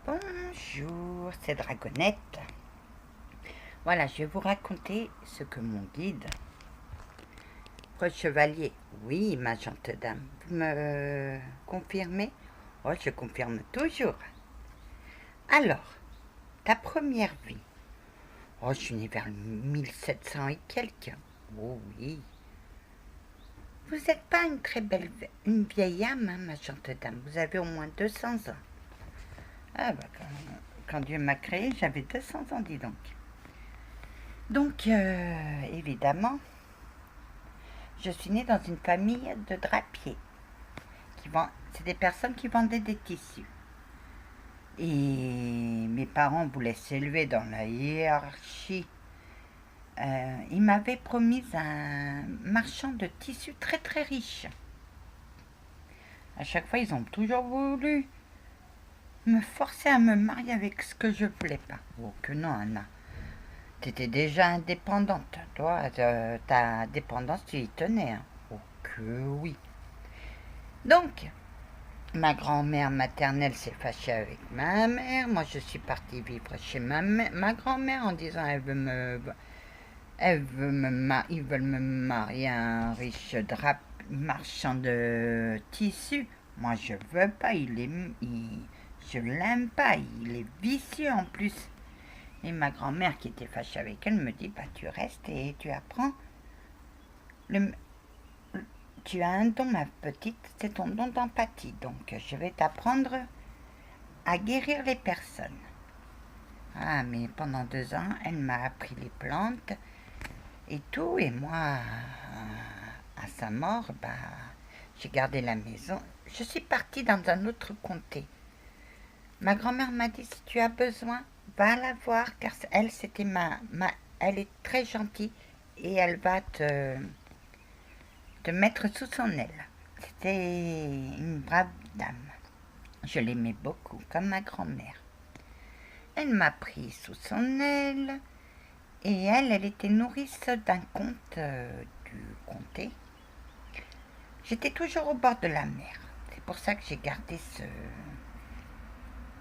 Bonjour, c'est Dragonette. Voilà, je vais vous raconter ce que mon guide, Chevalier, oui, ma gentille dame, vous me confirmez? Oh, je confirme toujours. Alors, ta première vie. Oh, je suis née vers 1700 et quelques. Oh oui. Vous n'êtes pas une très belle, une vieille âme, hein, ma gentille dame. Vous avez au moins 200 ans. Ah bah, quand Dieu m'a créé, j'avais 200 ans, dis donc. Donc, évidemment, je suis née dans une famille de drapiers. C'est des personnes qui vendaient des tissus. Et mes parents voulaient s'élever dans la hiérarchie. Ils m'avaient promis un marchand de tissus très très riche. À chaque fois, ils ont toujours voulu me forcer à me marier avec ce que je voulais pas. Oh que non, Anna. T'étais déjà indépendante. Toi, ta dépendance, tu y tenais. Hein. Oh que oui. Donc, ma grand-mère maternelle s'est fâchée avec ma mère. Moi, je suis partie vivre chez ma grand-mère en disant ils veulent me marier à un riche marchand de tissus. Moi, je veux pas. Je l'aime pas. Il est vicieux en plus. Et ma grand-mère qui était fâchée avec elle me dit bah tu restes et tu apprends. Tu as un don, ma petite, c'est ton don d'empathie. Donc je vais t'apprendre à guérir les personnes. Ah, mais pendant 2 ans, elle m'a appris les plantes et tout. Et moi, à sa mort, bah, j'ai gardé la maison. Je suis partie dans un autre comté. Ma grand-mère m'a dit, si tu as besoin, va la voir, car elle, c'était elle est très gentille et elle va te mettre sous son aile. C'était une brave dame. Je l'aimais beaucoup, comme ma grand-mère. Elle m'a pris sous son aile et elle était nourrice d'un comte du comté. J'étais toujours au bord de la mer. C'est pour ça que j'ai gardé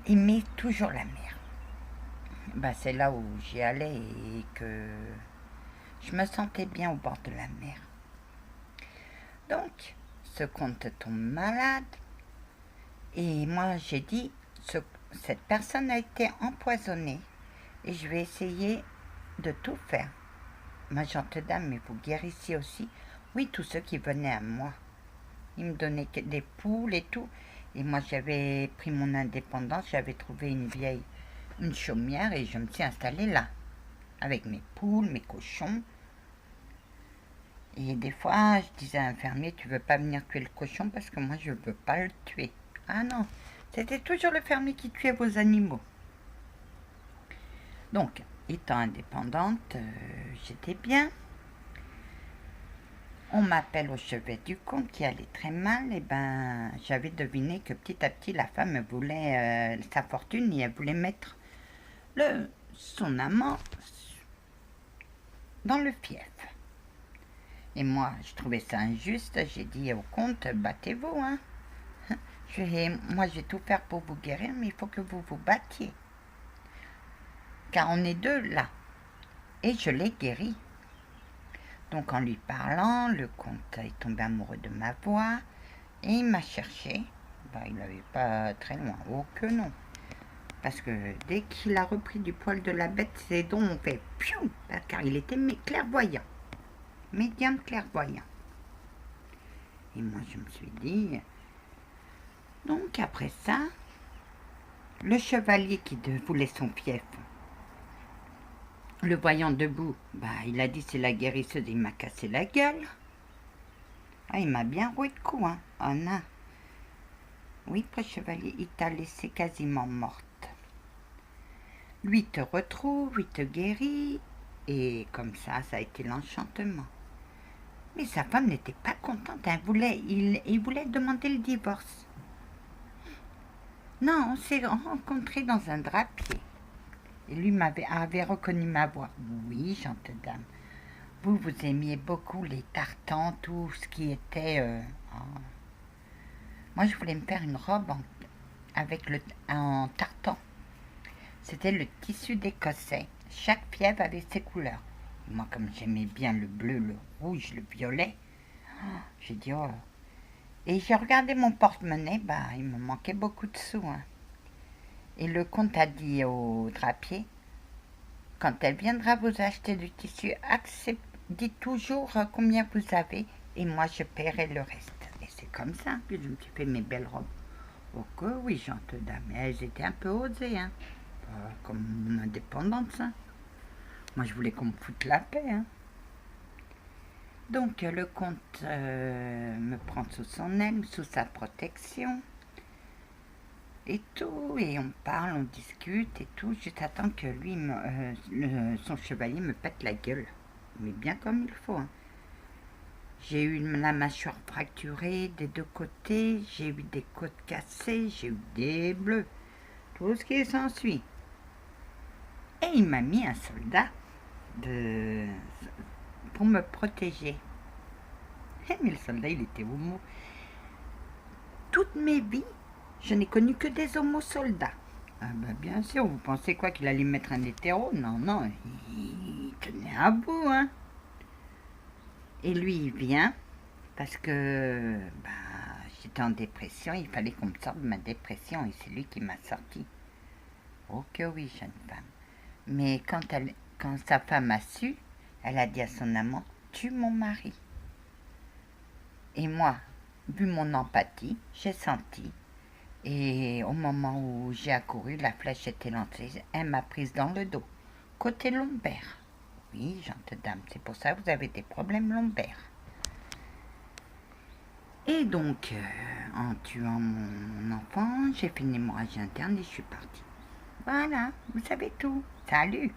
aimer toujours la mer. Bah, c'est là où j'y allais et que je me sentais bien au bord de la mer. Donc, ce comte tombe malade et moi j'ai dit, cette personne a été empoisonnée et je vais essayer de tout faire. Ma gentille dame, mais vous guérissiez aussi? Oui, tous ceux qui venaient à moi. Ils me donnaient des poules et tout. Et moi, j'avais pris mon indépendance, j'avais trouvé une chaumière et je me suis installée là. Avec mes poules, mes cochons. Et des fois, je disais à un fermier, tu veux pas venir tuer le cochon parce que moi, je veux pas le tuer. Ah non, c'était toujours le fermier qui tuait vos animaux. Donc, étant indépendante, j'étais bien. On m'appelle au chevet du comte qui allait très mal. Et ben, j'avais deviné que petit à petit, la femme voulait sa fortune et elle voulait mettre son amant dans le fief. Et moi, je trouvais ça injuste. J'ai dit au comte, battez-vous. Hein. Moi, je vais tout faire pour vous guérir, mais il faut que vous vous battiez. Car on est deux là. Et je l'ai guéri. Donc en lui parlant, le comte est tombé amoureux de ma voix et il m'a cherché. Bah, il n'avait pas très loin, oh que non. Parce que dès qu'il a repris du poil de la bête, ses dons ont fait piou, car il était clairvoyant, médium clairvoyant. Et moi je me suis dit, donc après ça, le chevalier qui voulait son fief, le voyant debout, bah, il a dit c'est la guérisseuse, il m'a cassé la gueule. Ah, il m'a bien roué de coups, hein. Oh non. Oui, chevalier, il t'a laissé quasiment morte. Lui te retrouve, il te guérit, et comme ça a été l'enchantement. Mais sa femme n'était pas contente, il voulait demander le divorce. Non, on s'est rencontrés dans un drapier. Et lui avait reconnu ma voix. Oui, gentille dame. Vous aimiez beaucoup les tartans, tout ce qui était... Moi, je voulais me faire une robe en tartan. C'était le tissu d'écossais. Chaque fièvre avait ses couleurs. Et moi, comme j'aimais bien le bleu, le rouge, le violet, j'ai dit oh. Et j'ai regardé mon porte-monnaie, il me manquait beaucoup de sous. Hein. Et le comte a dit au drapier, quand elle viendra vous acheter du tissu, dites toujours combien vous avez et moi je paierai le reste. Et c'est comme ça que je me suis fait mes belles robes. Oh que oui, gentille dame, elles étaient un peu osées, hein. Comme mon indépendance. Hein. Moi je voulais qu'on me foute la paix. Hein. Donc le comte me prend sous son aile, sous sa protection. Et tout, et on parle, on discute et tout, juste attends que lui, son chevalier me pète la gueule. Mais bien comme il faut. Hein. J'ai eu la mâchoire fracturée des deux côtés, j'ai eu des côtes cassées, j'ai eu des bleus, tout ce qui s'ensuit. Et il m'a mis un soldat pour me protéger. Mais le soldat, il était homo. Toute mes vies, je n'ai connu que des homo-soldats. Ah bien sûr, vous pensez quoi, qu'il allait mettre un hétéro? Non, non, il tenait à bout, hein. Et lui, il vient, parce que j'étais en dépression, il fallait qu'on me sorte de ma dépression, et c'est lui qui m'a sorti. Oh que oui, jeune femme. Mais quand sa femme a su, elle a dit à son amant, tue mon mari. Et moi, vu mon empathie, j'ai senti. Et au moment où j'ai accouru, la flèche était lancée. Elle m'a prise dans le dos, côté lombaire. Oui, gentille dame, c'est pour ça que vous avez des problèmes lombaires. Et donc, en tuant mon enfant, j'ai fait une hémorragie interne et je suis partie. Voilà, vous savez tout. Salut!